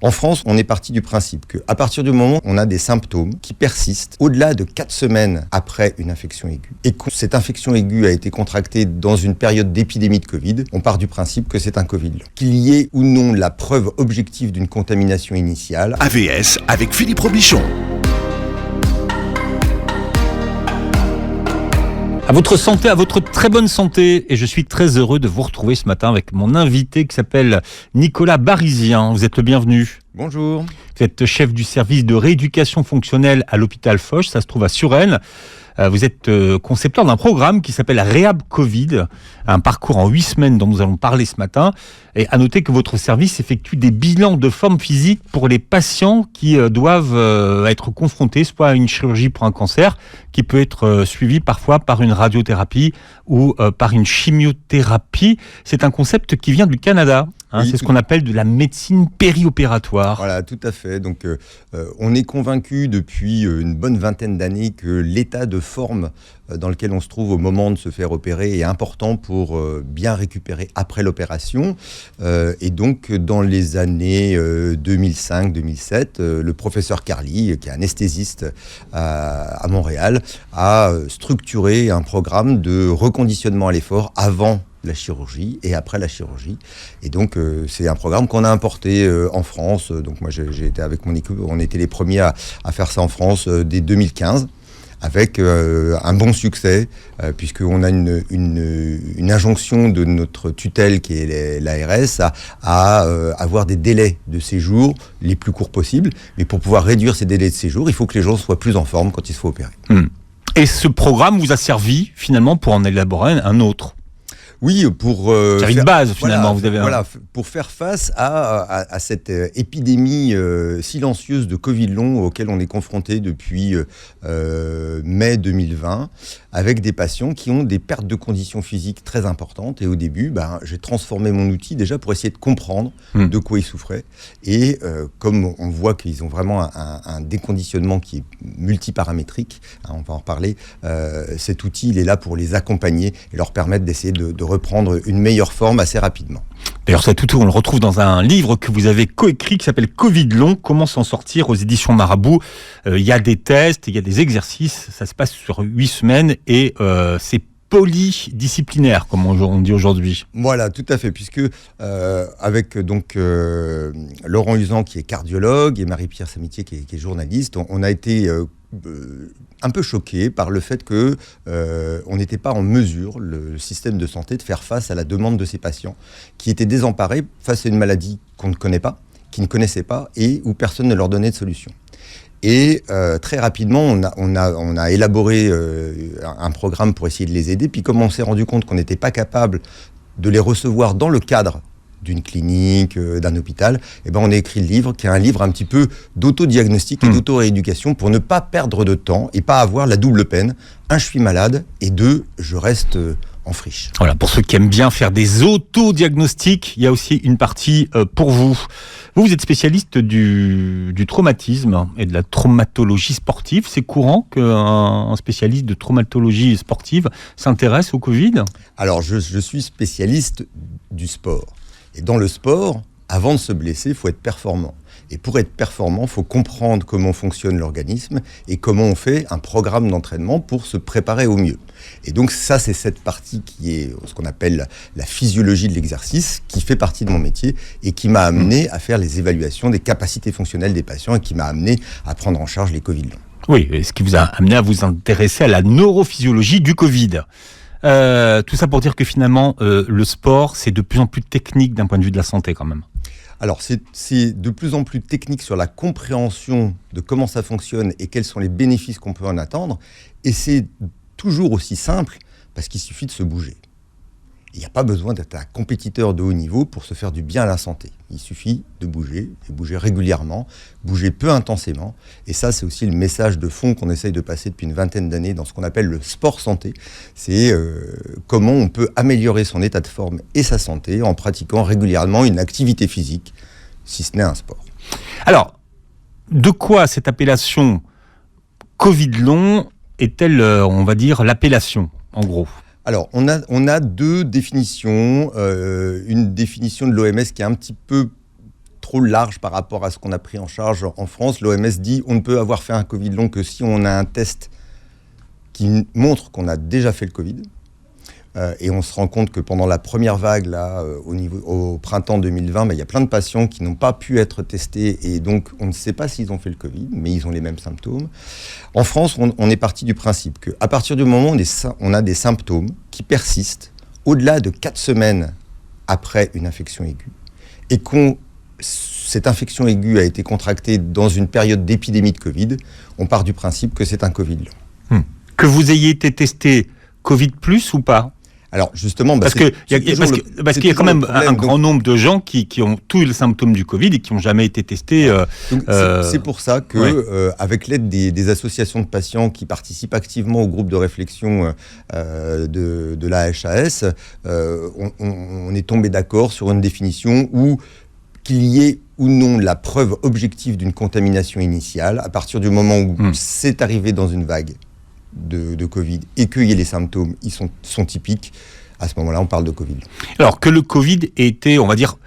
En France, on est parti du principe qu'à partir du moment où on a des symptômes qui persistent au-delà de 4 semaines après une infection aiguë, et que cette infection aiguë a été contractée dans une période d'épidémie de Covid, on part du principe que c'est un Covid long. Qu'il y ait ou non la preuve objective d'une contamination initiale. AVS avec Philippe Robichon. À votre santé, à votre très bonne santé. Et je suis très heureux de vous retrouver ce matin avec mon invité qui s'appelle Nicolas Barizien. Vous êtes le bienvenu. Bonjour. Vous êtes chef du service de rééducation fonctionnelle à l'hôpital Foch, ça se trouve à Suresnes. Vous êtes concepteur d'un programme qui s'appelle Réhab Covid, un parcours en 8 semaines dont nous allons parler ce matin. Et à noter que votre service effectue des bilans de forme physique pour les patients qui doivent être confrontés soit à une chirurgie pour un cancer, qui peut être suivi parfois par une radiothérapie ou par une chimiothérapie. C'est un concept qui vient du Canada. Oui, c'est ce qu'on appelle de la médecine périopératoire. Voilà, tout à fait. Donc, on est convaincu depuis une bonne vingtaine d'années que l'état de forme dans lequel on se trouve au moment de se faire opérer est important pour bien récupérer après l'opération. Et donc, dans les années 2005-2007, le professeur Carly, qui est anesthésiste à Montréal, a structuré un programme de reconditionnement à l'effort avant la chirurgie et après la chirurgie. Et donc, c'est un programme qu'on a importé en France. Donc, moi, j'ai été avec mon équipe, on était les premiers à faire ça en France dès 2015, avec un bon succès, puisqu'on a une injonction de notre tutelle, qui est l'ARS, à avoir des délais de séjour les plus courts possibles. Mais pour pouvoir réduire ces délais de séjour, il faut que les gens soient plus en forme quand ils se font opérer. Et ce programme vous a servi, finalement, pour en élaborer un autre. Oui, pour c'est une base finalement. Pour faire face à cette épidémie silencieuse de Covid long auquel on est confronté depuis mai 2020, avec des patients qui ont des pertes de conditions physiques très importantes. Et au début, j'ai transformé mon outil déjà pour essayer de comprendre de quoi ils souffraient. Et comme on voit qu'ils ont vraiment un déconditionnement qui est multiparamétrique, on va en reparler, cet outil, il est là pour les accompagner et leur permettre d'essayer de reprendre une meilleure forme assez rapidement. D'ailleurs, cet outil, on le retrouve dans un livre que vous avez coécrit qui s'appelle Covid long, comment s'en sortir, aux éditions Marabout. Il y a des tests, il y a des exercices, ça se passe sur 8 semaines et c'est polydisciplinaire, comme on dit aujourd'hui. Voilà, tout à fait, puisque avec donc Laurent Usan, qui est cardiologue, et Marie-Pierre Samitier, qui est journaliste, on a été un peu choqué par le fait que on n'était pas en mesure, le système de santé, de faire face à la demande de ces patients qui étaient désemparés face à une maladie qu'on ne connaît pas, qui ne connaissaient pas et où personne ne leur donnait de solution. Et très rapidement, on a élaboré un programme pour essayer de les aider. Puis comme on s'est rendu compte qu'on n'était pas capable de les recevoir dans le cadre d'une clinique, d'un hôpital, on a écrit le livre, qui est un livre un petit peu d'autodiagnostic et d'auto-rééducation pour ne pas perdre de temps et pas avoir la double peine. 1, je suis malade, et 2, je reste en friche. Voilà, pour ceux qui aiment bien faire des autodiagnostics, il y a aussi une partie pour vous. Vous êtes spécialiste du traumatisme et de la traumatologie sportive. C'est courant qu'un spécialiste de traumatologie sportive s'intéresse au Covid ? Alors, je suis spécialiste du sport. Et dans le sport, avant de se blesser, il faut être performant. Et pour être performant, il faut comprendre comment fonctionne l'organisme et comment on fait un programme d'entraînement pour se préparer au mieux. Et donc ça, c'est cette partie qui est ce qu'on appelle la physiologie de l'exercice, qui fait partie de mon métier et qui m'a amené à faire les évaluations des capacités fonctionnelles des patients et qui m'a amené à prendre en charge les Covid longs. Oui, et ce qui vous a amené à vous intéresser à la neurophysiologie du Covid. Tout ça pour dire que finalement, le sport, c'est de plus en plus technique d'un point de vue de la santé quand même. Alors, c'est de plus en plus technique sur la compréhension de comment ça fonctionne et quels sont les bénéfices qu'on peut en attendre. Et c'est toujours aussi simple parce qu'il suffit de se bouger. Il n'y a pas besoin d'être un compétiteur de haut niveau pour se faire du bien à la santé. Il suffit de bouger, et bouger régulièrement, bouger peu intensément. Et ça, c'est aussi le message de fond qu'on essaye de passer depuis une vingtaine d'années dans ce qu'on appelle le sport santé. C'est comment on peut améliorer son état de forme et sa santé en pratiquant régulièrement une activité physique, si ce n'est un sport. Alors, de quoi cette appellation Covid long est-elle, on va dire, l'appellation, en gros ? Alors, on a deux définitions. Une définition de l'OMS qui est un petit peu trop large par rapport à ce qu'on a pris en charge en France. L'OMS dit on ne peut avoir fait un Covid long que si on a un test qui montre qu'on a déjà fait le Covid. Et on se rend compte que pendant la première vague, là, au printemps 2020, il y a plein de patients qui n'ont pas pu être testés et donc on ne sait pas s'ils ont fait le Covid, mais ils ont les mêmes symptômes. En France, on est parti du principe qu'à partir du moment où on a des symptômes qui persistent au-delà de 4 semaines après une infection aiguë et cette infection aiguë a été contractée dans une période d'épidémie de Covid, on part du principe que c'est un Covid long. Que vous ayez été testé Covid plus ou pas ? Alors justement, parce qu'il y a quand même un grand nombre de gens qui ont tous les symptômes du Covid et qui n'ont jamais été testés. C'est pour ça que, avec l'aide des associations de patients qui participent activement au groupe de réflexion de la HAS, on est tombé d'accord sur une définition où qu'il y ait ou non la preuve objective d'une contamination initiale, à partir du moment où c'est arrivé dans une vague de Covid et qu'il y ait les symptômes, ils sont typiques, à ce moment-là, on parle de Covid. Alors, que le Covid ait été, on va dire,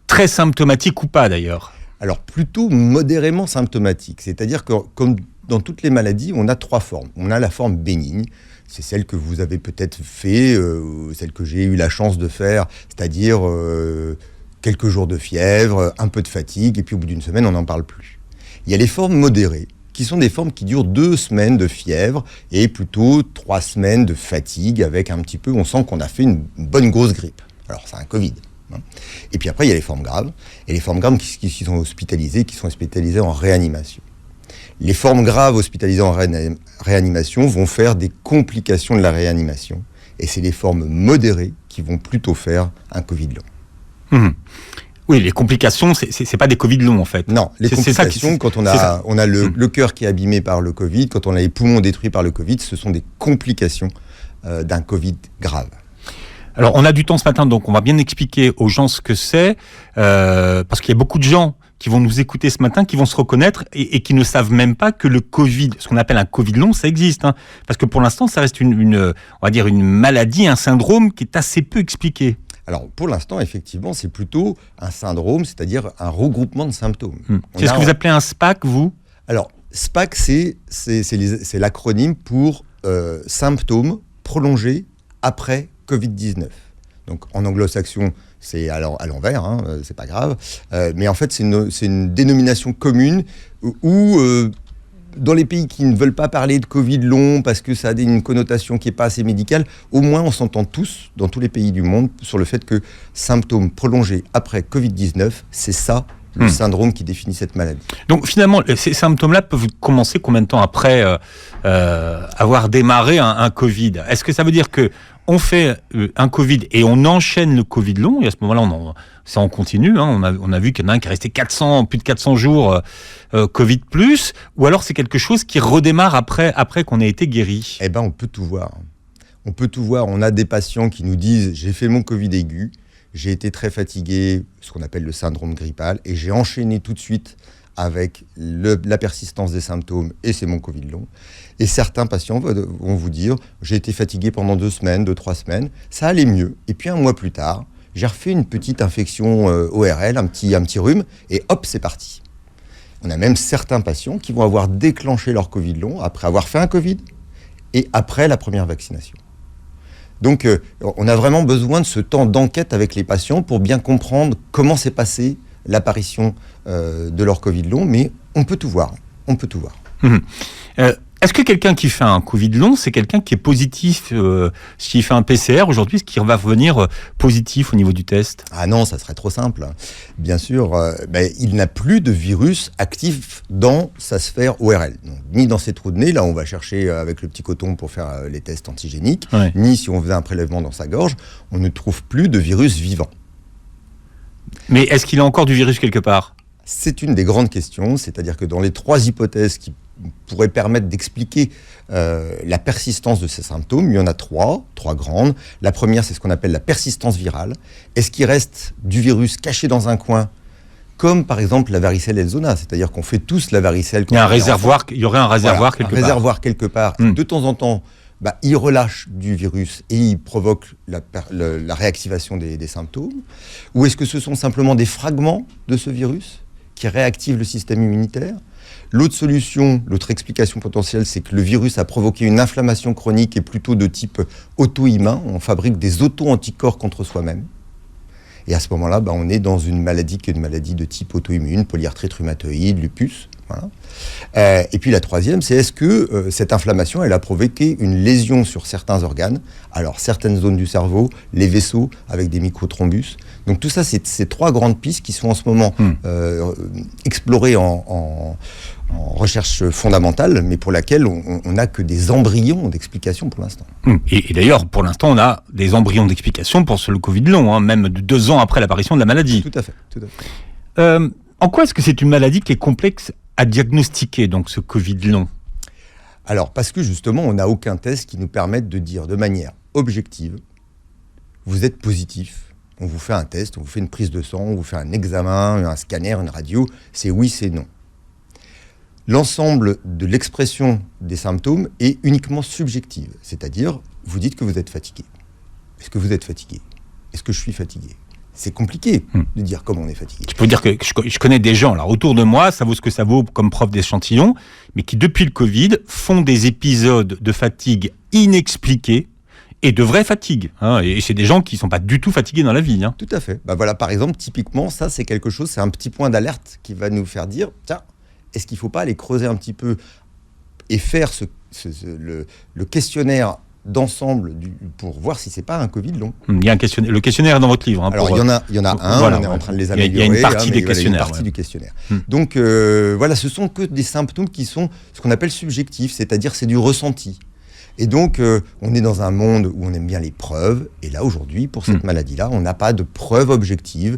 très symptomatique ou pas d'ailleurs ? Alors, plutôt modérément symptomatique. C'est-à-dire que, comme dans toutes les maladies, on a 3 formes. On a la forme bénigne, c'est celle que vous avez peut-être fait, celle que j'ai eu la chance de faire, c'est-à-dire quelques jours de fièvre, un peu de fatigue, et puis au bout d'une semaine, on n'en parle plus. Il y a les formes modérées, qui sont des formes qui durent 2 semaines de fièvre et plutôt 3 semaines de fatigue avec un petit peu, on sent qu'on a fait une bonne grosse grippe. Alors c'est un Covid. Et puis après il y a les formes graves, et les formes graves qui sont hospitalisées en réanimation. Les formes graves hospitalisées en réanimation vont faire des complications de la réanimation, et c'est les formes modérées qui vont plutôt faire un Covid long. Oui, les complications, c'est pas des Covid longs en fait. Non, les complications, quand on a le cœur qui est abîmé par le Covid, quand on a les poumons détruits par le Covid, ce sont des complications d'un Covid grave. Alors, on a du temps ce matin, donc on va bien expliquer aux gens ce que c'est, parce qu'il y a beaucoup de gens qui vont nous écouter ce matin, qui vont se reconnaître et qui ne savent même pas que le Covid, ce qu'on appelle un Covid long, ça existe. Parce que pour l'instant, ça reste on va dire une maladie, un syndrome qui est assez peu expliqué. Alors, pour l'instant, effectivement, c'est plutôt un syndrome, c'est-à-dire un regroupement de symptômes. C'est ce que vous appelez un SPAC, vous ? Alors, SPAC, c'est l'acronyme pour symptômes prolongés après Covid-19. Donc, en anglo-saxon, c'est à l'envers, c'est pas grave. Mais en fait, c'est une dénomination commune où dans les pays qui ne veulent pas parler de Covid long parce que ça a une connotation qui n'est pas assez médicale, au moins on s'entend tous, dans tous les pays du monde, sur le fait que symptômes prolongés après Covid-19, c'est ça le syndrome qui définit cette maladie. Donc finalement, ces symptômes-là peuvent commencer combien de temps après avoir démarré un Covid ? Est-ce que ça veut dire que on fait un Covid et on enchaîne le Covid long, et à ce moment-là, ça en continue. On a vu qu'il y en a un qui est resté plus de 400 jours Covid plus, ou alors c'est quelque chose qui redémarre après qu'on ait été guéri. Eh ben, on peut tout voir. On peut tout voir. On a des patients qui nous disent « j'ai fait mon Covid aigu, j'ai été très fatigué, ce qu'on appelle le syndrome grippal, et j'ai enchaîné tout de suite avec la persistance des symptômes, et c'est mon Covid long. » Et certains patients vont vous dire « j'ai été fatigué pendant 2 semaines, 2-3 semaines, ça allait mieux. Et puis un mois plus tard, j'ai refait une petite infection ORL, un petit rhume, et hop, c'est parti. » On a même certains patients qui vont avoir déclenché leur Covid long après avoir fait un Covid et après la première vaccination. Donc, on a vraiment besoin de ce temps d'enquête avec les patients pour bien comprendre comment s'est passée l'apparition de leur Covid long, mais on peut tout voir. On peut tout voir. Est-ce que quelqu'un qui fait un Covid long, c'est quelqu'un qui est positif s'il fait un PCR aujourd'hui, est-ce qu'il va revenir positif au niveau du test ? Ah non, ça serait trop simple. Bien sûr, il n'a plus de virus actif dans sa sphère ORL. Donc, ni dans ses trous de nez, là on va chercher avec le petit coton pour faire les tests antigéniques, ni si on faisait un prélèvement dans sa gorge, on ne trouve plus de virus vivant. Mais est-ce qu'il a encore du virus quelque part ? C'est une des grandes questions, c'est-à-dire que dans les 3 hypothèses qui pourraient permettre d'expliquer la persistance de ces symptômes, il y en a 3 grandes. La première, c'est ce qu'on appelle la persistance virale. Est-ce qu'il reste du virus caché dans un coin, comme par exemple la varicelle Elzona, c'est-à-dire qu'on fait tous la varicelle. Il y aurait un réservoir quelque part. Un réservoir quelque part. De temps en temps, il relâche du virus et il provoque la réactivation des symptômes? Ou est-ce que ce sont simplement des fragments de ce virus qui réactivent le système immunitaire? L'autre solution, l'autre explication potentielle, c'est que le virus a provoqué une inflammation chronique et plutôt de type auto-immun. On fabrique des auto-anticorps contre soi-même. Et à ce moment-là, on est dans une maladie qui est une maladie de type auto-immune, polyarthrite rhumatoïde, lupus. Voilà. Et puis la troisième, c'est est-ce que cette inflammation, elle a provoqué une lésion sur certains organes, alors certaines zones du cerveau, les vaisseaux avec des microthrombus. Donc tout ça, c'est ces trois grandes pistes qui sont en ce moment explorées en recherche fondamentale, mais pour laquelle on n'a que des embryons d'explications pour l'instant. Et d'ailleurs, pour l'instant, on a des embryons d'explications pour le Covid long, même de 2 ans après l'apparition de la maladie. Tout à fait. En quoi est-ce que c'est une maladie qui est complexe à diagnostiquer, donc ce Covid long? Alors, parce que justement, on n'a aucun test qui nous permette de dire de manière objective, vous êtes positif, on vous fait un test, on vous fait une prise de sang, on vous fait un examen, un scanner, une radio, c'est oui, c'est non. L'ensemble de l'expression des symptômes est uniquement subjective, c'est-à-dire, vous dites que vous êtes fatigué. Est-ce que vous êtes fatigué? Est-ce que je suis fatigué? C'est compliqué de dire comment on est fatigué. Je peux dire que je connais des gens, là, autour de moi, ça vaut ce que ça vaut comme preuve d'échantillon, mais qui, depuis le Covid, font des épisodes de fatigue inexpliqués et de vraie fatigue. Et c'est des gens qui ne sont pas du tout fatigués dans la vie. Tout à fait. Voilà, par exemple, typiquement, ça, c'est quelque chose, c'est un petit point d'alerte qui va nous faire dire, tiens, est-ce qu'il ne faut pas aller creuser un petit peu et faire le questionnaire d'ensemble pour voir si c'est pas un Covid long. Il y a un questionnaire. Le questionnaire est dans votre livre. Alors il y en a un. Voilà, on est en train de les améliorer. Il y a une partie des questionnaires. Une partie du questionnaire. Donc voilà, ce sont que des symptômes qui sont ce qu'on appelle subjectifs, c'est-à-dire c'est du ressenti. Et donc on est dans un monde où on aime bien les preuves. Et là aujourd'hui, pour cette maladie-là, on n'a pas de preuves objectives.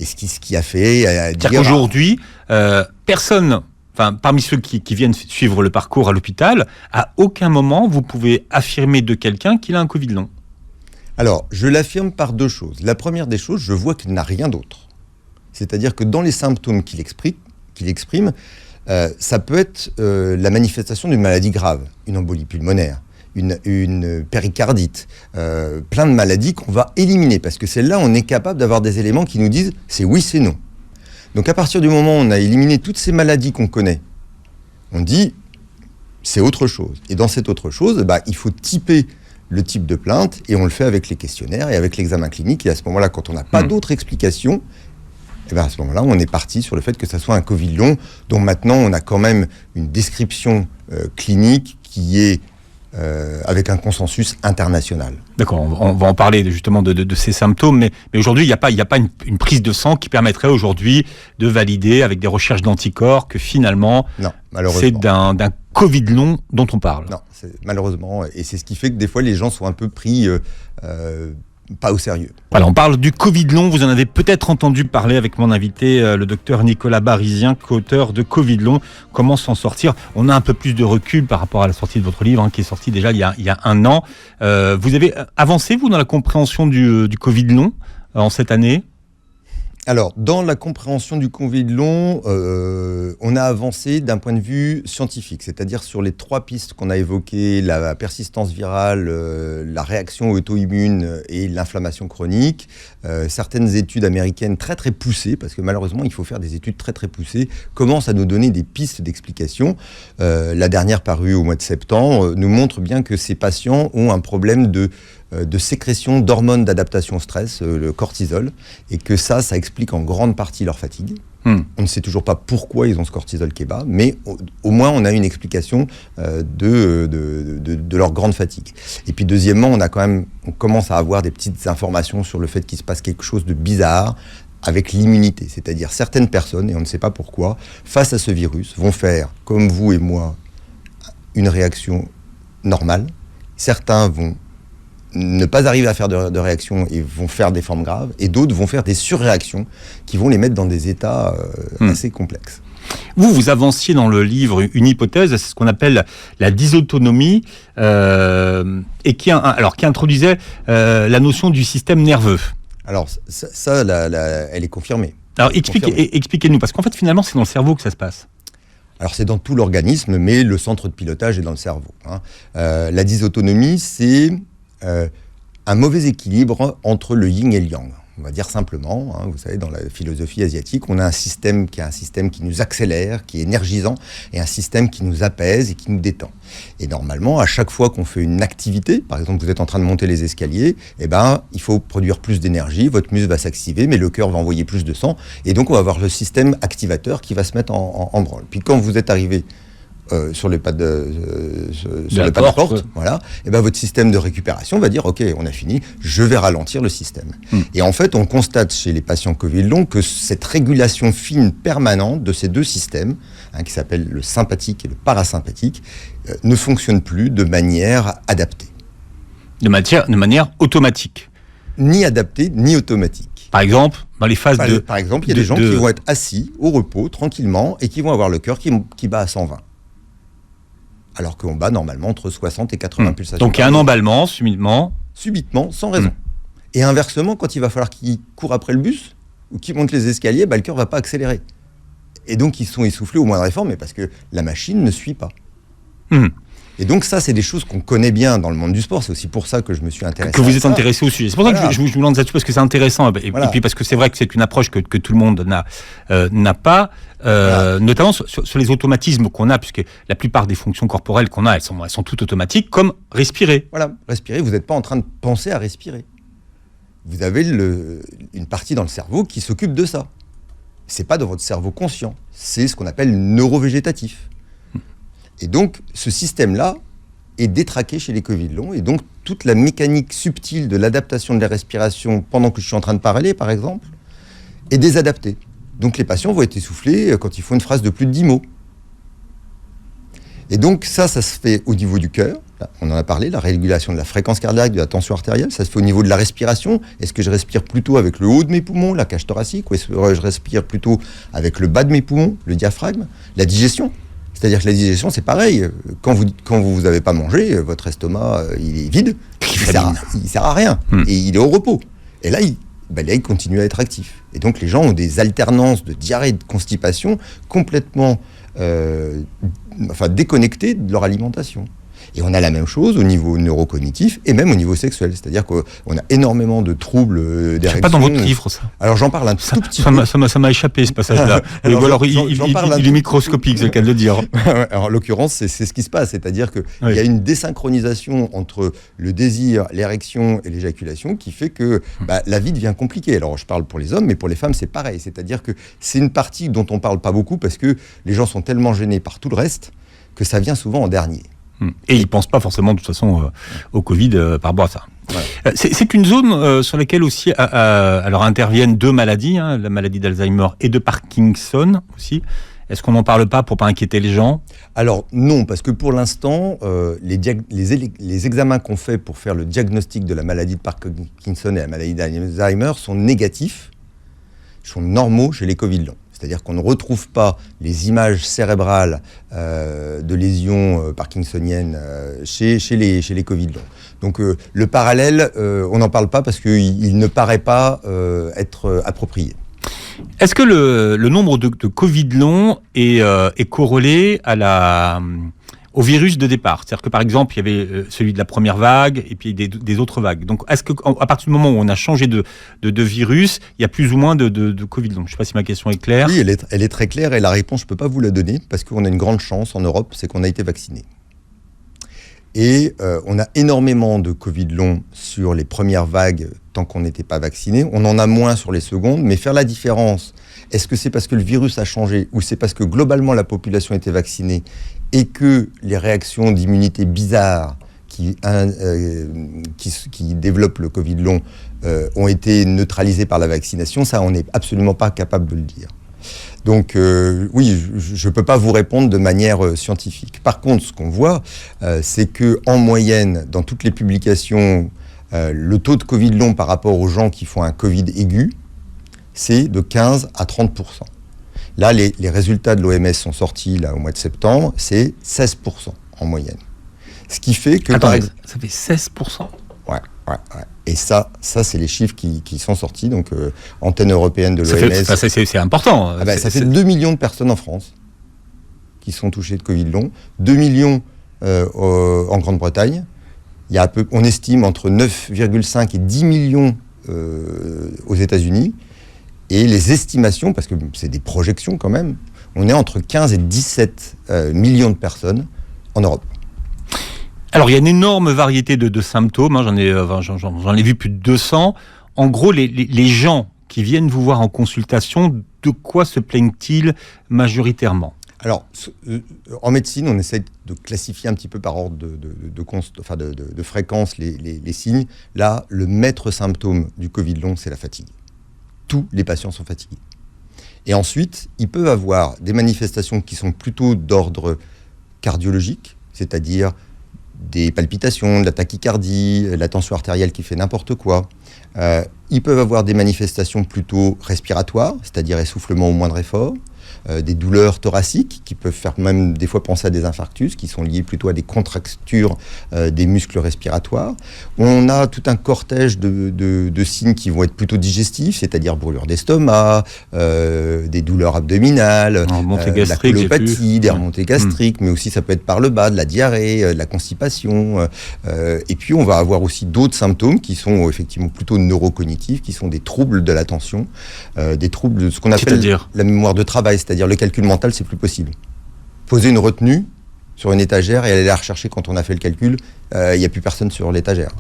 Et ce qui a fait dire qu'aujourd'hui, personne. Enfin, parmi ceux qui viennent suivre le parcours à l'hôpital, à aucun moment vous pouvez affirmer de quelqu'un qu'il a un Covid long. Alors, je l'affirme par deux choses. La première des choses, je vois qu'il n'a rien d'autre. C'est-à-dire que dans les symptômes qu'il exprime, ça peut être la manifestation d'une maladie grave, une embolie pulmonaire, une péricardite, plein de maladies qu'on va éliminer, parce que celles-là, on est capable d'avoir des éléments qui nous disent c'est oui, c'est non. Donc à partir du moment où on a éliminé toutes ces maladies qu'on connaît, on dit c'est autre chose. Et dans cette autre chose, il faut typer le type de plainte et on le fait avec les questionnaires et avec l'examen clinique. Et à ce moment-là, quand on n'a pas d'autre explication, à ce moment-là, on est parti sur le fait que ça soit un Covid long, dont maintenant on a quand même une description clinique qui est avec un consensus international. D'accord, on va en parler justement de ces symptômes, mais aujourd'hui, il n'y a pas une prise de sang qui permettrait aujourd'hui de valider avec des recherches d'anticorps que finalement, non, c'est d'un Covid long dont on parle. Non, malheureusement, et c'est ce qui fait que des fois les gens sont un peu pris pas au sérieux. Voilà, on parle du Covid long, vous en avez peut-être entendu parler avec mon invité, le docteur Nicolas Barizien, co-auteur de Covid long, comment s'en sortir. On a un peu plus de recul par rapport à la sortie de votre livre, qui est sorti déjà il y a 1 an. Vous avez avancé, vous, dans la compréhension du Covid long en cette année ? Alors, dans la compréhension du Covid long, on a avancé d'un point de vue scientifique, c'est-à-dire sur les 3 pistes qu'on a évoquées, la persistance virale, la réaction auto-immune et l'inflammation chronique. Certaines études américaines très très poussées, parce que malheureusement il faut faire des études très très poussées, commencent à nous donner des pistes d'explication. La dernière parue au mois de septembre nous montre bien que ces patients ont un problème de sécrétion d'hormones d'adaptation au stress, le cortisol, et que ça explique en grande partie leur fatigue. On ne sait toujours pas pourquoi ils ont ce cortisol qui est bas, mais au moins on a une explication de leur grande fatigue. Et puis deuxièmement, on commence à avoir des petites informations sur le fait qu'il se passe quelque chose de bizarre avec l'immunité, c'est-à-dire certaines personnes, et on ne sait pas pourquoi, face à ce virus, vont faire, comme vous et moi, une réaction normale. Certains vont ne pas arriver à faire de réaction et vont faire des formes graves, et d'autres vont faire des surréactions qui vont les mettre dans des états assez complexes. Vous avanciez dans le livre une hypothèse, c'est ce qu'on appelle la dysautonomie, et qui introduisait la notion du système nerveux. Alors ça elle est confirmée. Alors expliquez-nous, parce qu'en fait finalement c'est dans le cerveau que ça se passe. Alors c'est dans tout l'organisme, mais le centre de pilotage est dans le cerveau. La dysautonomie, c'est un mauvais équilibre entre le yin et le yang. On va dire simplement, vous savez, dans la philosophie asiatique, on a un système qui nous accélère, qui est énergisant, et un système qui nous apaise et qui nous détend. Et normalement, à chaque fois qu'on fait une activité, par exemple, vous êtes en train de monter les escaliers, il faut produire plus d'énergie, votre muscle va s'activer, mais le cœur va envoyer plus de sang, et donc on va avoir le système activateur qui va se mettre en branle. Puis quand vous êtes arrivé sur le pas de la porte, voilà, et votre système de récupération va dire ok, on a fini, je vais ralentir le système. Et en fait, on constate chez les patients Covid long que cette régulation fine permanente de ces deux systèmes, qui s'appellent le sympathique et le parasympathique, ne fonctionne plus de manière adaptée. De manière automatique. Ni adaptée, ni automatique. Par exemple, dans les phases de... Par exemple, il y a des gens qui vont être assis au repos, tranquillement, et qui vont avoir le cœur qui bat à 120. Alors qu'on bat normalement entre 60 et 80 pulsations. Donc il y a un emballement, subitement. Subitement, sans raison. Et inversement, quand il va falloir qu'il court après le bus, ou qu'il monte les escaliers, le cœur ne va pas accélérer. Et donc ils sont essoufflés au moindre effort, mais parce que la machine ne suit pas. Et donc ça, c'est des choses qu'on connaît bien dans le monde du sport. C'est aussi pour ça que je me suis intéressé. Que vous êtes intéressé au sujet. C'est pour ça que je vous lance là-dessus, parce que c'est intéressant. Et puis parce que c'est vrai que c'est une approche que tout le monde n'a pas, notamment sur les automatismes qu'on a, puisque la plupart des fonctions corporelles qu'on a, elles sont toutes automatiques, comme respirer. Voilà, respirer, vous n'êtes pas en train de penser à respirer. Vous avez une partie dans le cerveau qui s'occupe de ça. C'est pas dans votre cerveau conscient, c'est ce qu'on appelle neurovégétatif. Et donc, ce système-là est détraqué chez les Covid longs. Et donc, toute la mécanique subtile de l'adaptation de la respiration pendant que je suis en train de parler, par exemple, est désadaptée. Donc, les patients vont être essoufflés quand ils font une phrase de plus de 10 mots. Et donc, ça se fait au niveau du cœur. On en a parlé, la régulation de la fréquence cardiaque, de la tension artérielle. Ça se fait au niveau de la respiration. Est-ce que je respire plutôt avec le haut de mes poumons, la cage thoracique, ou est-ce que je respire plutôt avec le bas de mes poumons, le diaphragme? La digestion. C'est-à-dire que la digestion, c'est pareil. Quand vous n'avez pas mangé, votre estomac, il est vide. Il sert à rien. Et il est au repos. Et là, il continue à être actif. Et donc, les gens ont des alternances de diarrhée et de constipation complètement déconnectées de leur alimentation. Et on a la même chose au niveau neurocognitif et même au niveau sexuel. C'est-à-dire qu'on a énormément de troubles d'érection. C'est pas dans votre livre, ça. Alors j'en parle un tout petit peu. Ça m'a échappé, ce passage-là. Il est microscopique, c'est le cas de le dire. Alors, en l'occurrence, c'est ce qui se passe. C'est-à-dire qu'il y a une désynchronisation entre le désir, l'érection et l'éjaculation qui fait que la vie devient compliquée. Alors je parle pour les hommes, mais pour les femmes, c'est pareil. C'est-à-dire que c'est une partie dont on parle pas beaucoup parce que les gens sont tellement gênés par tout le reste que ça vient souvent en dernier. Et ils ne pensent pas forcément, de toute façon, au Covid par rapport à ça. Ouais. C'est une zone sur laquelle aussi alors interviennent deux maladies, la maladie d'Alzheimer et de Parkinson aussi. Est-ce qu'on n'en parle pas pour ne pas inquiéter les gens? Alors non, parce que pour l'instant, les examens qu'on fait pour faire le diagnostic de la maladie de Parkinson et la maladie d'Alzheimer sont négatifs, sont normaux chez les Covid longs. C'est-à-dire qu'on ne retrouve pas les images cérébrales de lésions parkinsoniennes chez les Covid longs. Donc le parallèle, on n'en parle pas parce qu'il ne paraît pas être approprié. Est-ce que le nombre de Covid longs est corrélé au virus de départ? C'est-à-dire que par exemple, il y avait celui de la première vague et puis des autres vagues. Donc est-ce qu'à partir du moment où on a changé de virus, il y a plus ou moins de Covid long? Je ne sais pas si ma question est claire. Oui, elle est très claire et la réponse, je ne peux pas vous la donner parce qu'on a une grande chance en Europe, c'est qu'on a été vaccinés. Et on a énormément de Covid long sur les premières vagues tant qu'on n'était pas vacciné. On en a moins sur les secondes, mais faire la différence, est-ce que c'est parce que le virus a changé ou c'est parce que globalement la population était vaccinée et que les réactions d'immunité bizarres qui développent le Covid long ont été neutralisées par la vaccination, ça on n'est absolument pas capable de le dire. Donc oui, je ne peux pas vous répondre de manière scientifique. Par contre, ce qu'on voit, c'est qu'en moyenne, dans toutes les publications, le taux de Covid long par rapport aux gens qui font un Covid aigu, c'est de 15 à 30%. Là, les résultats de l'OMS sont sortis au mois de septembre, c'est 16% en moyenne. Ce qui fait que... Attends, ça fait 16%? Ouais. Et ça c'est les chiffres qui sont sortis, donc antenne européenne de l'OMS. C'est important. Ça fait 2 millions de personnes en France qui sont touchés de Covid long, 2 millions en Grande-Bretagne. On estime entre 9,5 et 10 millions aux États-Unis. Et les estimations, parce que c'est des projections quand même, on est entre 15 et 17 millions de personnes en Europe. Alors, il y a une énorme variété de symptômes. Hein, j'en ai vu plus de 200. En gros, les gens qui viennent vous voir en consultation, de quoi se plaignent-ils majoritairement ? Alors, en médecine, on essaie de classifier un petit peu par ordre de fréquence les signes. Là, le maître symptôme du Covid long, c'est la fatigue. Tous les patients sont fatigués. Et ensuite, ils peuvent avoir des manifestations qui sont plutôt d'ordre cardiologique, c'est-à-dire des palpitations, de la tachycardie, la tension artérielle qui fait n'importe quoi. Ils peuvent avoir des manifestations plutôt respiratoires, c'est-à-dire essoufflement au moindre effort, des douleurs thoraciques qui peuvent faire même des fois penser à des infarctus, qui sont liés plutôt à des contractures des muscles respiratoires. On a tout un cortège de signes qui vont être plutôt digestifs, c'est-à-dire brûlure d'estomac, des douleurs abdominales, la colopathie, des remontées gastriques, mais aussi ça peut être par le bas, de la diarrhée, de la constipation. Et puis on va avoir aussi d'autres symptômes qui sont effectivement plutôt neurocognitifs, qui sont des troubles de l'attention, des troubles de ce qu'on appelle la mémoire de travail, c'est-à-dire le calcul mental, c'est plus possible. Poser une retenue sur une étagère et aller la rechercher quand on a fait le calcul, il n'y a plus personne sur l'étagère.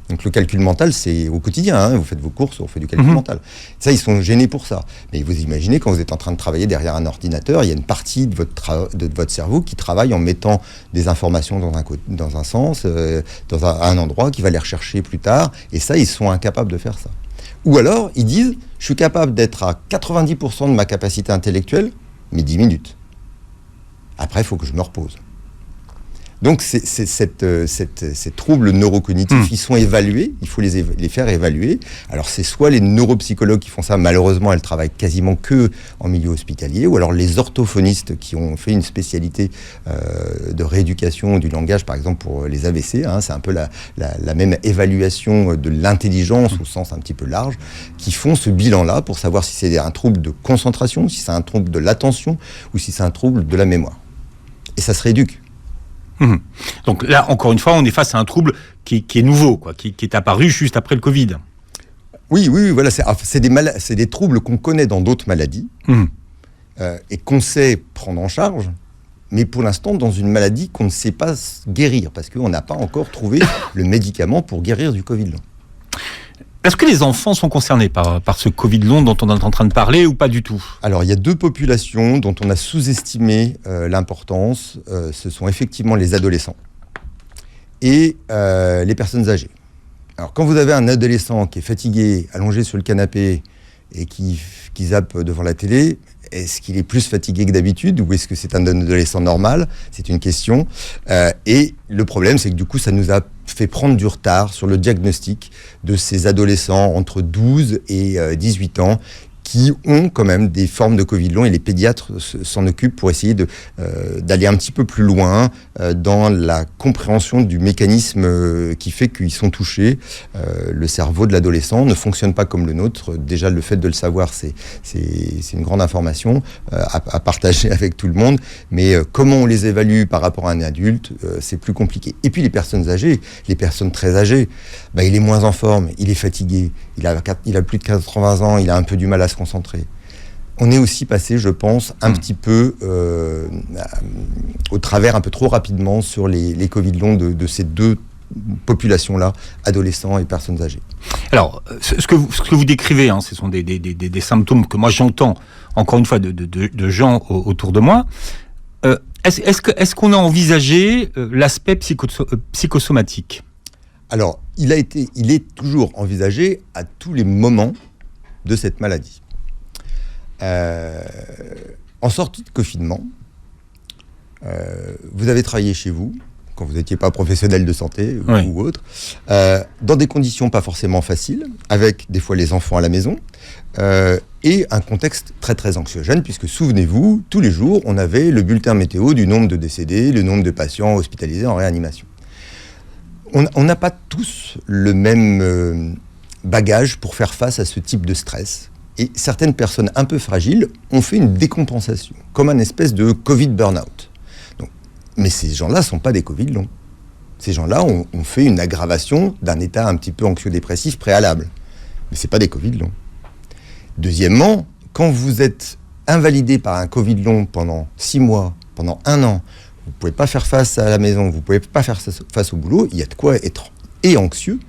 Donc le calcul mental, c'est au quotidien, hein, vous faites vos courses, on fait du calcul mental. Ça, ils sont gênés pour ça. Mais vous imaginez, quand vous êtes en train de travailler derrière un ordinateur, il y a une partie de votre cerveau qui travaille en mettant des informations dans un sens, dans un endroit, qui va les rechercher plus tard. Et ça, ils sont incapables de faire ça. Ou alors, ils disent, je suis capable d'être à 90% de ma capacité intellectuelle, mais 10 minutes. Après, il faut que je me repose. Donc, ces troubles neurocognitifs, ils sont évalués, il faut les faire évaluer. Alors, c'est soit les neuropsychologues qui font ça, malheureusement, elles travaillent quasiment que en milieu hospitalier, ou alors les orthophonistes qui ont fait une spécialité de rééducation du langage, par exemple pour les AVC, hein, c'est un peu la même évaluation de l'intelligence au sens un petit peu large, qui font ce bilan-là pour savoir si c'est un trouble de concentration, si c'est un trouble de l'attention, ou si c'est un trouble de la mémoire. Et ça se rééduque. Donc là, encore une fois, on est face à un trouble qui est nouveau, quoi, qui est apparu juste après le Covid. Oui, voilà, c'est des troubles qu'on connaît dans d'autres maladies et qu'on sait prendre en charge, mais pour l'instant dans une maladie qu'on ne sait pas guérir, parce qu'on n'a pas encore trouvé le médicament pour guérir du Covid long. Est-ce que les enfants sont concernés par ce Covid long dont on est en train de parler ou pas du tout ? Alors, il y a deux populations dont on a sous-estimé l'importance. Ce sont effectivement les adolescents et les personnes âgées. Alors, quand vous avez un adolescent qui est fatigué, allongé sur le canapé et qui zappe devant la télé, est-ce qu'il est plus fatigué que d'habitude ou est-ce que c'est un adolescent normal ? C'est une question. Et le problème, c'est que du coup, ça nous a fait prendre du retard sur le diagnostic de ces adolescents entre 12 et 18 ans qui ont quand même des formes de Covid long et les pédiatres s'en occupent pour essayer d'aller un petit peu plus loin dans la compréhension du mécanisme qui fait qu'ils sont touchés. Le cerveau de l'adolescent ne fonctionne pas comme le nôtre. Déjà, le fait de le savoir, c'est une grande information à partager avec tout le monde. Mais comment on les évalue par rapport à un adulte, c'est plus compliqué. Et puis les personnes âgées, les personnes très âgées, il est moins en forme, il est fatigué, il a plus de 80 ans, il a un peu du mal à se concentrer. On est aussi passé, je pense, un petit peu au travers, un peu trop rapidement sur les Covid longs de ces deux populations-là, adolescents et personnes âgées. Alors, ce que vous décrivez, hein, ce sont des symptômes que moi j'entends, encore une fois, de gens autour de moi. Est-ce qu'on a envisagé l'aspect psychosomatique ? Alors, il est toujours envisagé à tous les moments de cette maladie. En sortie de confinement, vous avez travaillé chez vous, quand vous n'étiez pas professionnel de santé ou autre, dans des conditions pas forcément faciles, avec des fois les enfants à la maison, et un contexte très très anxiogène, puisque souvenez-vous, tous les jours, on avait le bulletin météo du nombre de décédés, le nombre de patients hospitalisés en réanimation. On n'a pas tous le même bagage pour faire face à ce type de stress. Et certaines personnes un peu fragiles ont fait une décompensation, comme un espèce de Covid burn-out. Donc, mais ces gens-là ne sont pas des Covid longs. Ces gens-là ont fait une aggravation d'un état un petit peu anxio-dépressif préalable. Mais ce n'est pas des Covid longs. Deuxièmement, quand vous êtes invalidé par un Covid long pendant 6 mois, pendant 1 an, vous ne pouvez pas faire face à la maison, vous ne pouvez pas faire face au boulot, il y a de quoi être et anxieux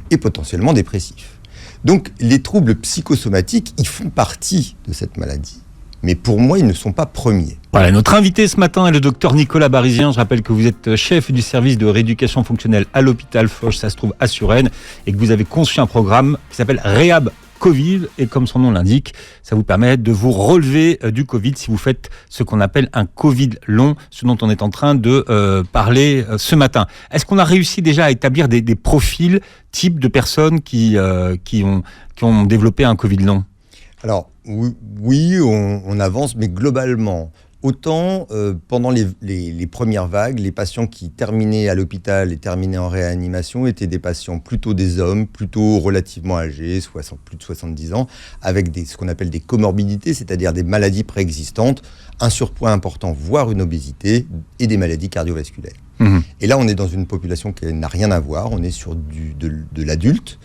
et potentiellement dépressif. Donc les troubles psychosomatiques, ils font partie de cette maladie. Mais pour moi, ils ne sont pas premiers. Voilà, notre invité ce matin est le docteur Nicolas Barizien. Je rappelle que vous êtes chef du service de rééducation fonctionnelle à l'hôpital Foch, ça se trouve à Suresnes, et que vous avez conçu un programme qui s'appelle Réhab Covid, et comme son nom l'indique, ça vous permet de vous relever du Covid si vous faites ce qu'on appelle un Covid long, ce dont on est en train de parler ce matin. Est-ce qu'on a réussi déjà à établir des profils types de personnes qui ont développé un Covid long ? Alors oui, on avance, mais globalement, autant pendant les premières vagues, les patients qui terminaient à l'hôpital et terminaient en réanimation étaient des patients plutôt des hommes, plutôt relativement âgés, plus de 70 ans, avec ce qu'on appelle des comorbidités, c'est-à-dire des maladies préexistantes, un surpoids important, voire une obésité, et des maladies cardiovasculaires. Mmh. Et là, on est dans une population qui n'a rien à voir, on est sur de l'adulte,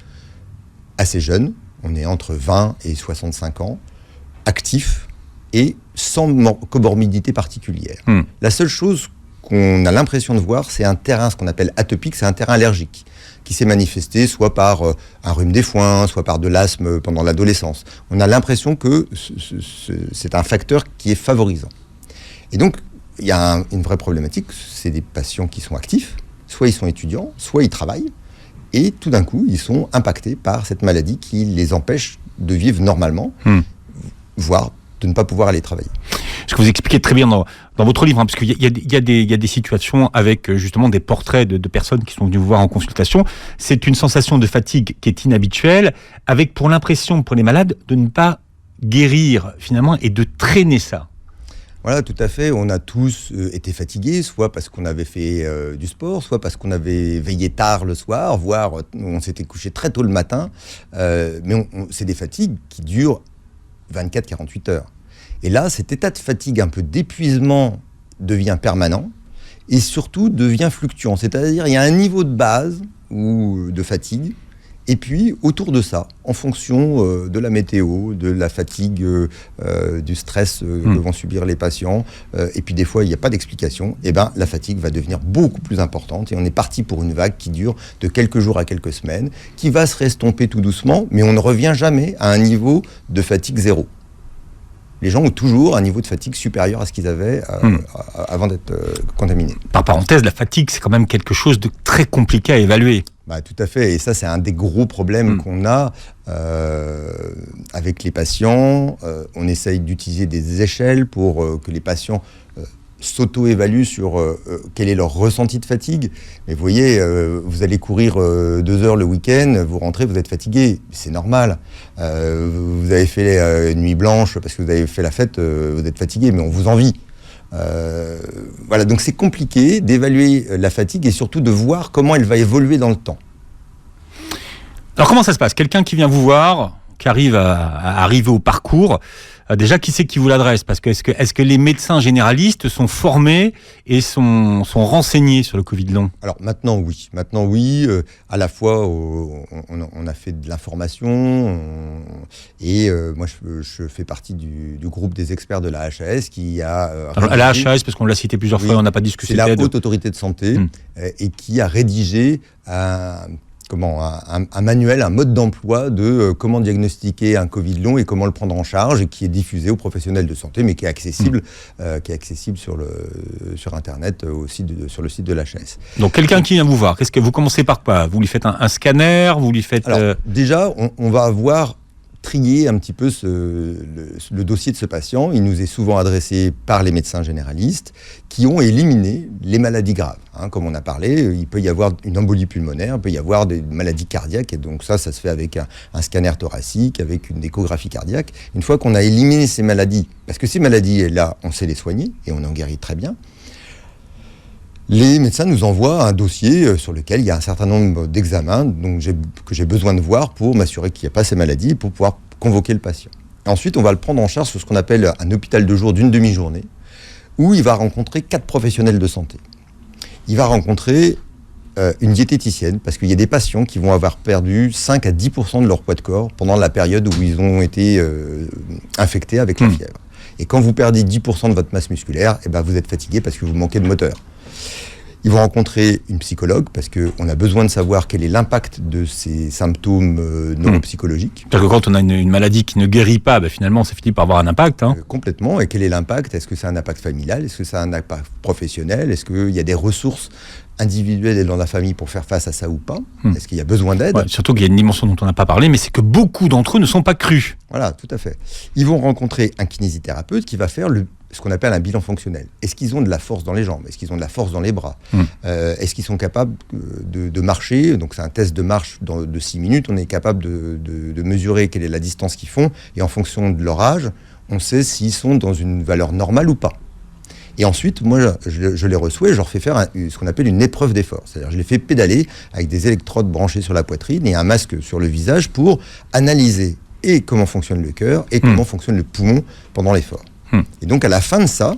assez jeune, on est entre 20 et 65 ans, actif et sans comorbidité particulière. La seule chose qu'on a l'impression de voir, c'est un terrain, ce qu'on appelle atopique, c'est un terrain allergique, qui s'est manifesté soit par un rhume des foins, soit par de l'asthme pendant l'adolescence. On a l'impression que c'est un facteur qui est favorisant. Et donc, il y a une vraie problématique, c'est des patients qui sont actifs, soit ils sont étudiants, soit ils travaillent, et tout d'un coup, ils sont impactés par cette maladie qui les empêche de vivre normalement, voire de ne pas pouvoir aller travailler. Ce que vous expliquez très bien dans votre livre, parce qu'il y a des situations avec justement des portraits de personnes qui sont venues vous voir en consultation. C'est une sensation de fatigue qui est inhabituelle, avec pour l'impression pour les malades de ne pas guérir finalement et de traîner ça. Voilà, tout à fait. On a tous été fatigués, soit parce qu'on avait fait du sport, soit parce qu'on avait veillé tard le soir, voire on s'était couché très tôt le matin. Mais c'est des fatigues qui durent 24-48 heures. Et là, cet état de fatigue, un peu d'épuisement, devient permanent et surtout devient fluctuant. C'est-à-dire, il y a un niveau de base ou de fatigue, et puis autour de ça, en fonction de la météo, de la fatigue, du stress que vont subir les patients, et puis des fois, il n'y a pas d'explication, et ben, la fatigue va devenir beaucoup plus importante et on est parti pour une vague qui dure de quelques jours à quelques semaines, qui va se restomper tout doucement, mais on ne revient jamais à un niveau de fatigue zéro. Les gens ont toujours un niveau de fatigue supérieur à ce qu'ils avaient avant d'être contaminés. Par parenthèse, la fatigue, c'est quand même quelque chose de très compliqué à évaluer. Bah, tout à fait, et ça c'est un des gros problèmes qu'on a avec les patients. On essaye d'utiliser des échelles pour que les patients s'auto-évaluent sur quel est leur ressenti de fatigue. Mais vous voyez, vous allez courir 2 heures le week-end, vous rentrez, vous êtes fatigué, c'est normal. Vous avez fait une nuit blanche parce que vous avez fait la fête, vous êtes fatigué, mais on vous envie. Voilà, donc c'est compliqué d'évaluer la fatigue et surtout de voir comment elle va évoluer dans le temps. Alors comment ça se passe ? Quelqu'un qui vient vous voir, qui arrive à arriver au parcours, déjà qui c'est qui vous l'adresse ? Parce que est-ce que les médecins généralistes sont formés et sont renseignés sur le Covid long ? Alors maintenant oui, à la fois on a fait de l'information et moi je fais partie du groupe des experts de la HAS qui a alors, la HAS, parce qu'on l'a cité plusieurs fois, on n'a pas discuté. C'est la Haute Autorité de Santé et qui a rédigé un manuel, un mode d'emploi de comment diagnostiquer un Covid long et comment le prendre en charge, et qui est diffusé aux professionnels de santé, mais qui est accessible, sur Internet, sur le site de l'HAS. Donc quelqu'un qui vient vous voir, qu'est-ce que vous commencez par quoi ? Vous lui faites un scanner, vous lui faites... Alors, déjà, on va avoir trier un petit peu le dossier de ce patient. Il nous est souvent adressé par les médecins généralistes qui ont éliminé les maladies graves. Comme on a parlé, il peut y avoir une embolie pulmonaire, il peut y avoir des maladies cardiaques, et donc ça se fait avec un scanner thoracique, avec une échographie cardiaque. Une fois qu'on a éliminé ces maladies, parce que ces maladies-là, on sait les soigner, et on en guérit très bien, les médecins nous envoient un dossier sur lequel il y a un certain nombre d'examens que j'ai besoin de voir pour m'assurer qu'il n'y a pas ces maladies et pour pouvoir convoquer le patient. Ensuite, on va le prendre en charge sur ce qu'on appelle un hôpital de jour d'une demi-journée, où il va rencontrer 4 professionnels de santé. Il va rencontrer une diététicienne, parce qu'il y a des patients qui vont avoir perdu 5 à 10% de leur poids de corps pendant la période où ils ont été infectés avec la fièvre. Et quand vous perdez 10% de votre masse musculaire, eh ben vous êtes fatigué parce que vous manquez de moteur. Ils vont rencontrer une psychologue parce qu'on a besoin de savoir quel est l'impact de ces symptômes neuropsychologiques. C'est-à-dire que quand on a une maladie qui ne guérit pas, finalement, ça finit par avoir un impact. Complètement. Et quel est l'impact ? Est-ce que c'est un impact familial ? Est-ce que c'est un impact professionnel ? Est-ce qu'il y a des ressources individuelles dans la famille pour faire face à ça ou pas ? Est-ce qu'il y a besoin d'aide ? Surtout qu'il y a une dimension dont on n'a pas parlé, mais c'est que beaucoup d'entre eux ne sont pas crus. Voilà, tout à fait. Ils vont rencontrer un kinésithérapeute qui va faire ce qu'on appelle un bilan fonctionnel. Est-ce qu'ils ont de la force dans les jambes ? Est-ce qu'ils ont de la force dans les bras ? Est-ce qu'ils sont capables de marcher ? Donc c'est un test de marche de 6 minutes. On est capable de mesurer quelle est la distance qu'ils font. Et en fonction de leur âge, on sait s'ils sont dans une valeur normale ou pas. Et ensuite, moi, je les reçois et je leur fais faire ce qu'on appelle une épreuve d'effort. C'est-à-dire je les fais pédaler avec des électrodes branchées sur la poitrine et un masque sur le visage pour analyser et comment fonctionne le cœur et comment fonctionne le poumon pendant l'effort. Et donc, à la fin de ça,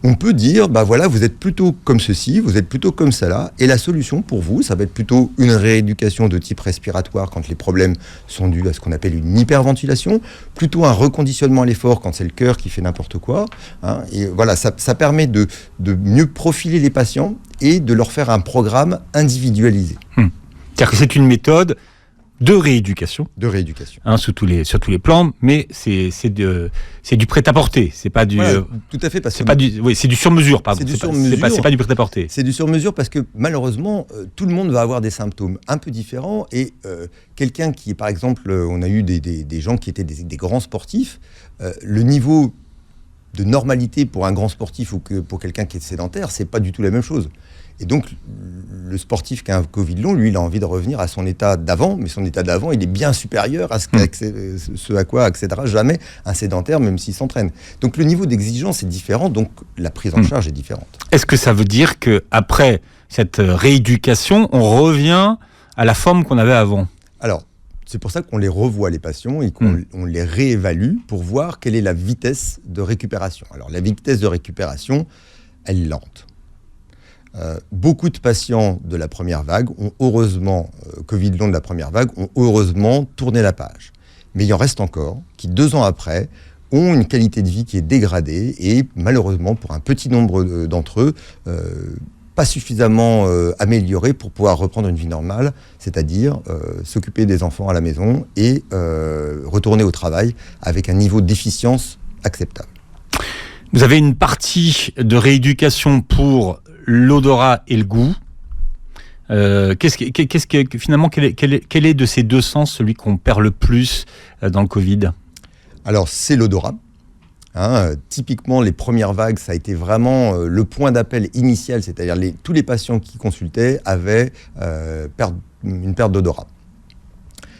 on peut dire, voilà, vous êtes plutôt comme ceci, vous êtes plutôt comme ça là, et la solution pour vous, ça va être plutôt une rééducation de type respiratoire quand les problèmes sont dus à ce qu'on appelle une hyperventilation, plutôt un reconditionnement à l'effort quand c'est le cœur qui fait n'importe quoi. Et voilà, ça permet de mieux profiler les patients et de leur faire un programme individualisé. C'est-à-dire que c'est une méthode de rééducation. Sur tous les plans, mais c'est du prêt-à-porter. C'est pas du. Voilà, tout à fait, parce que c'est du sur-mesure, pardon. C'est du sur-mesure. C'est pas du prêt-à-porter. C'est du sur-mesure parce que malheureusement, tout le monde va avoir des symptômes un peu différents et quelqu'un qui est, par exemple, on a eu des gens qui étaient des grands sportifs, le niveau de normalité pour un grand sportif ou que pour quelqu'un qui est sédentaire, c'est pas du tout la même chose. Et donc, le sportif qui a un Covid long, lui, il a envie de revenir à son état d'avant, mais son état d'avant, il est bien supérieur à ce à quoi accédera jamais un sédentaire, même s'il s'entraîne. Donc, le niveau d'exigence est différent, donc la prise en charge est différente. Est-ce que ça veut dire qu'après cette rééducation, on revient à la forme qu'on avait avant ? Alors, c'est pour ça qu'on les revoit, les patients, et qu'on les réévalue pour voir quelle est la vitesse de récupération. Alors, la vitesse de récupération, elle est lente. Beaucoup de patients de la première vague ont heureusement, Covid long de la première vague, ont heureusement tourné la page. Mais il en reste encore qui, 2 ans après, ont une qualité de vie qui est dégradée et malheureusement, pour un petit nombre d'entre eux, pas suffisamment améliorée pour pouvoir reprendre une vie normale, c'est-à-dire s'occuper des enfants à la maison et retourner au travail avec un niveau d'efficience acceptable. Vous avez une partie de rééducation pour l'odorat et le goût. Finalement, quel est de ces 2 sens celui qu'on perd le plus dans le Covid ? Alors, c'est l'odorat. Typiquement, les premières vagues, ça a été vraiment le point d'appel initial, c'est-à-dire tous les patients qui consultaient avaient une perte d'odorat.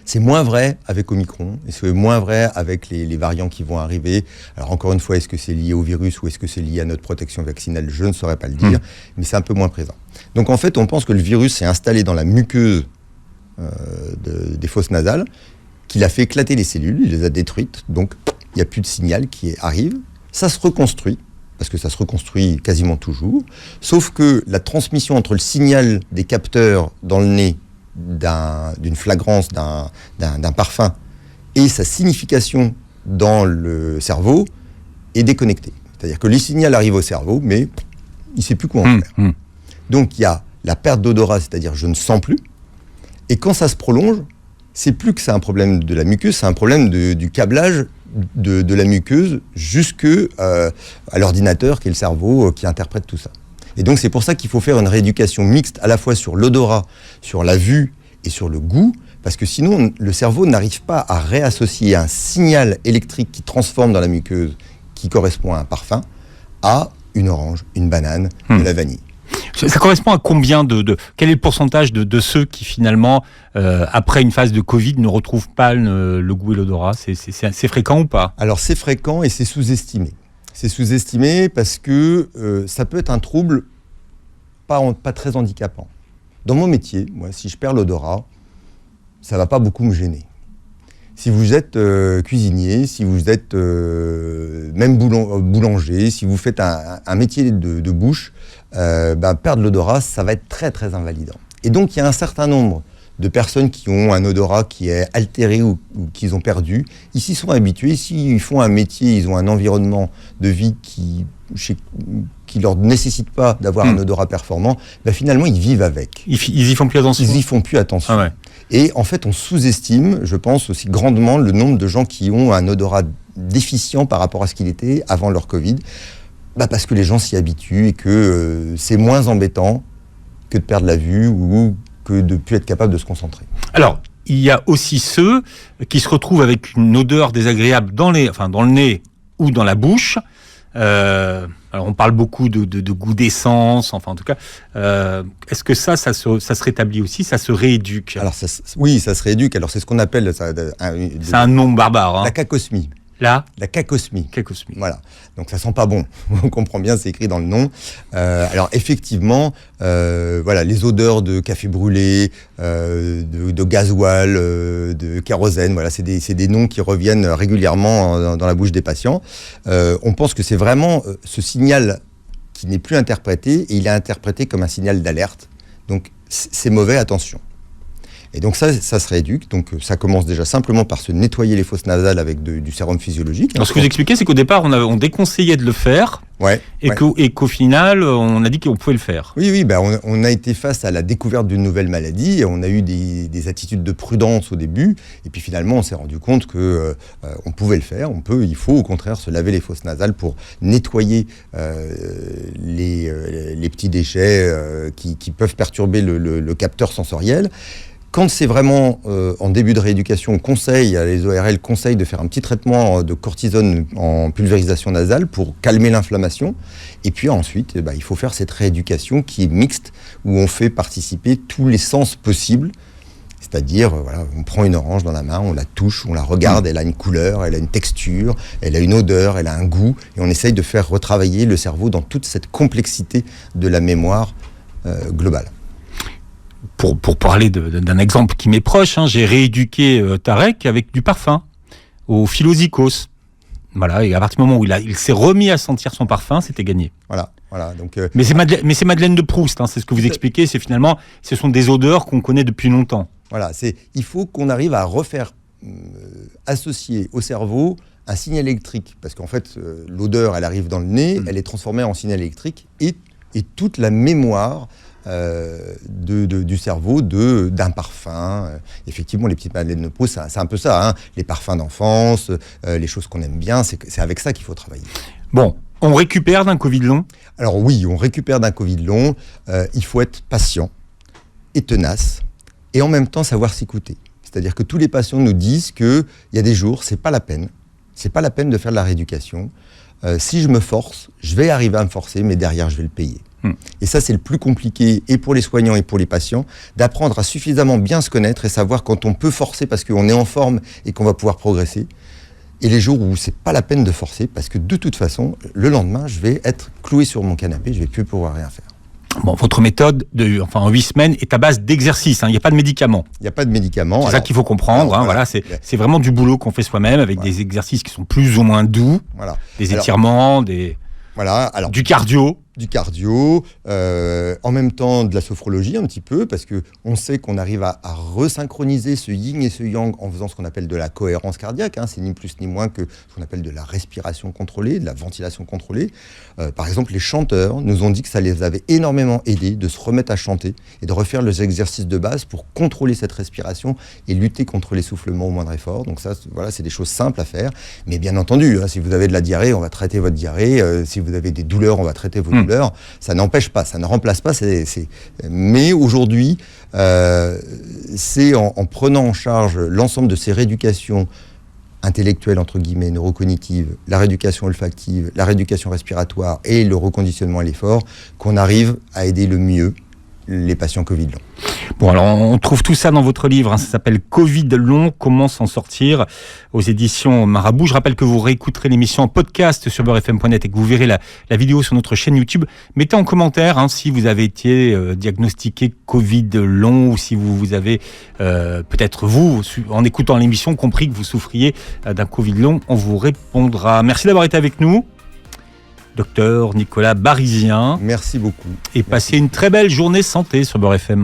C'est moins vrai avec Omicron, et c'est moins vrai avec les variants qui vont arriver. Alors encore une fois, est-ce que c'est lié au virus ou est-ce que c'est lié à notre protection vaccinale ? Je ne saurais pas le dire, mais c'est un peu moins présent. Donc en fait, on pense que le virus s'est installé dans la muqueuse des fosses nasales, qu'il a fait éclater les cellules, il les a détruites, donc il n'y a plus de signal qui arrive. Ça se reconstruit, parce que ça se reconstruit quasiment toujours, sauf que la transmission entre le signal des capteurs dans le nez d'une flagrance d'un parfum et sa signification dans le cerveau est déconnectée. C'est-à-dire que le signal arrive au cerveau, mais il ne sait plus quoi en faire. Donc il y a la perte d'odorat, c'est-à-dire je ne sens plus. Et quand ça se prolonge, c'est plus que c'est un problème de la muqueuse, c'est un problème du câblage de la muqueuse jusque à l'ordinateur qui est le cerveau qui interprète tout ça. Et donc c'est pour ça qu'il faut faire une rééducation mixte à la fois sur l'odorat, sur la vue et sur le goût, parce que sinon le cerveau n'arrive pas à réassocier un signal électrique qui transforme dans la muqueuse, qui correspond à un parfum, à une orange, une banane, de la vanille. Ça correspond à combien quel est le pourcentage de ceux qui finalement, après une phase de Covid, ne retrouvent pas le goût et l'odorat ? C'est fréquent ou pas ? Alors c'est fréquent et c'est sous-estimé. C'est sous-estimé parce que ça peut être un trouble pas très handicapant. Dans mon métier, moi, si je perds l'odorat, ça ne va pas beaucoup me gêner. Si vous êtes cuisinier, si vous êtes même boulanger, si vous faites un métier de bouche, perdre l'odorat, ça va être très très invalidant. Et donc il y a un certain nombre de personnes qui ont un odorat qui est altéré ou qu'ils ont perdu. Ils s'y sont habitués. S'ils font un métier, ils ont un environnement de vie qui leur nécessite pas d'avoir un odorat performant, finalement ils vivent avec. Ils y font plus attention. Ils y font plus attention. Ah ouais. Et en fait, on sous-estime, je pense aussi grandement, le nombre de gens qui ont un odorat déficient par rapport à ce qu'il était avant leur Covid, parce que les gens s'y habituent et que c'est moins embêtant que de perdre la vue ou que de ne plus être capable de se concentrer. Alors, il y a aussi ceux qui se retrouvent avec une odeur désagréable dans le nez ou dans la bouche. Alors on parle beaucoup de goût d'essence, en tout cas. Est-ce que ça se rétablit aussi, ça se rééduque? Alors oui, ça se rééduque. Alors c'est ce qu'on appelle... c'est un nom barbare. La cacosmie. La cacosmie. Cacosmie. Voilà. Donc ça sent pas bon. On comprend bien, c'est écrit dans le nom. Alors effectivement, les odeurs de café brûlé, de gasoil, de kérosène, c'est des noms qui reviennent régulièrement dans la bouche des patients. On pense que c'est vraiment ce signal qui n'est plus interprété, et il est interprété comme un signal d'alerte. Donc c'est mauvais, attention. Et donc ça se rééduque. Donc ça commence déjà simplement par se nettoyer les fosses nasales avec du sérum physiologique. Alors ce que vous expliquez, c'est qu'au départ, on déconseillait de le faire, et qu'au final, on a dit qu'on pouvait le faire. Oui, on a été face à la découverte d'une nouvelle maladie, et on a eu des attitudes de prudence au début, et puis finalement, on s'est rendu compte que on pouvait le faire. Il faut au contraire se laver les fosses nasales pour nettoyer les petits déchets qui peuvent perturber le capteur sensoriel. Quand c'est vraiment en début de rééducation, les ORL conseillent de faire un petit traitement de cortisone en pulvérisation nasale pour calmer l'inflammation. Et puis ensuite, il faut faire cette rééducation qui est mixte, où on fait participer tous les sens possibles. C'est-à-dire, on prend une orange dans la main, on la touche, on la regarde, elle a une couleur, elle a une texture, elle a une odeur, elle a un goût. Et on essaye de faire retravailler le cerveau dans toute cette complexité de la mémoire globale. Pour parler d'un exemple qui m'est proche, j'ai rééduqué Tarek avec du parfum au Philosykos. Voilà, et à partir du moment où il s'est remis à sentir son parfum, c'était gagné. Voilà. Donc, mais c'est Madeleine de Proust, c'est ce que vous expliquez, c'est finalement, ce sont des odeurs qu'on connaît depuis longtemps. Voilà, il faut qu'on arrive à refaire associer au cerveau un signal électrique, parce qu'en fait, l'odeur, elle arrive dans le nez, elle est transformée en signal électrique, et toute la mémoire du cerveau d'un parfum. Effectivement, les petites madeleines de Proust, c'est un peu ça, les parfums d'enfance, les choses qu'on aime bien, c'est avec ça qu'il faut travailler. Bon, on récupère d'un Covid long? Alors oui, on récupère d'un Covid long. Il faut être patient et tenace, et en même temps savoir s'écouter. C'est-à-dire que tous les patients nous disent qu'il y a des jours, c'est pas la peine de faire de la rééducation. Si je me force, je vais arriver à me forcer, mais derrière, je vais le payer. Et ça, c'est le plus compliqué, et pour les soignants et pour les patients, d'apprendre à suffisamment bien se connaître et savoir quand on peut forcer parce qu'on est en forme et qu'on va pouvoir progresser, et les jours où c'est pas la peine de forcer, parce que de toute façon, le lendemain, je vais être cloué sur mon canapé, je vais plus pouvoir rien faire. Bon, votre méthode, en 8 semaines, est à base d'exercice. Il n'y a pas de médicaments. Il n'y a pas de médicaments. C'est ça qu'il faut comprendre. C'est vraiment du boulot qu'on fait soi-même avec des exercices qui sont plus ou moins doux, des étirements, du cardio. Du cardio, en même temps de la sophrologie un petit peu, parce qu'on sait qu'on arrive à resynchroniser ce yin et ce yang en faisant ce qu'on appelle de la cohérence cardiaque. C'est ni plus ni moins que ce qu'on appelle de la respiration contrôlée, de la ventilation contrôlée. Par exemple, les chanteurs nous ont dit que ça les avait énormément aidés de se remettre à chanter et de refaire les exercices de base pour contrôler cette respiration et lutter contre l'essoufflement au moindre effort. Donc ça, c'est des choses simples à faire. Mais bien entendu, si vous avez de la diarrhée, on va traiter votre diarrhée. Si vous avez des douleurs, on va traiter vos douleurs. Ça n'empêche pas, ça ne remplace pas. Mais aujourd'hui, c'est en prenant en charge l'ensemble de ces rééducations intellectuelle, entre guillemets, neurocognitive, la rééducation olfactive, la rééducation respiratoire et le reconditionnement à l'effort, qu'on arrive à aider le mieux les patients Covid long. Bon, alors on trouve tout ça dans votre livre, ça s'appelle Covid long, comment s'en sortir, aux éditions Marabout. Je rappelle que vous réécouterez l'émission en podcast sur beurrefm.net et que vous verrez la vidéo sur notre chaîne YouTube. Mettez en commentaire si vous avez été diagnostiqué Covid long ou si vous avez peut-être vous, en écoutant l'émission, compris que vous souffriez d'un Covid long. On vous répondra. Merci d'avoir été avec nous. Docteur Nicolas Barizien. Merci beaucoup. Et passez une très belle journée santé sur Beurre FM.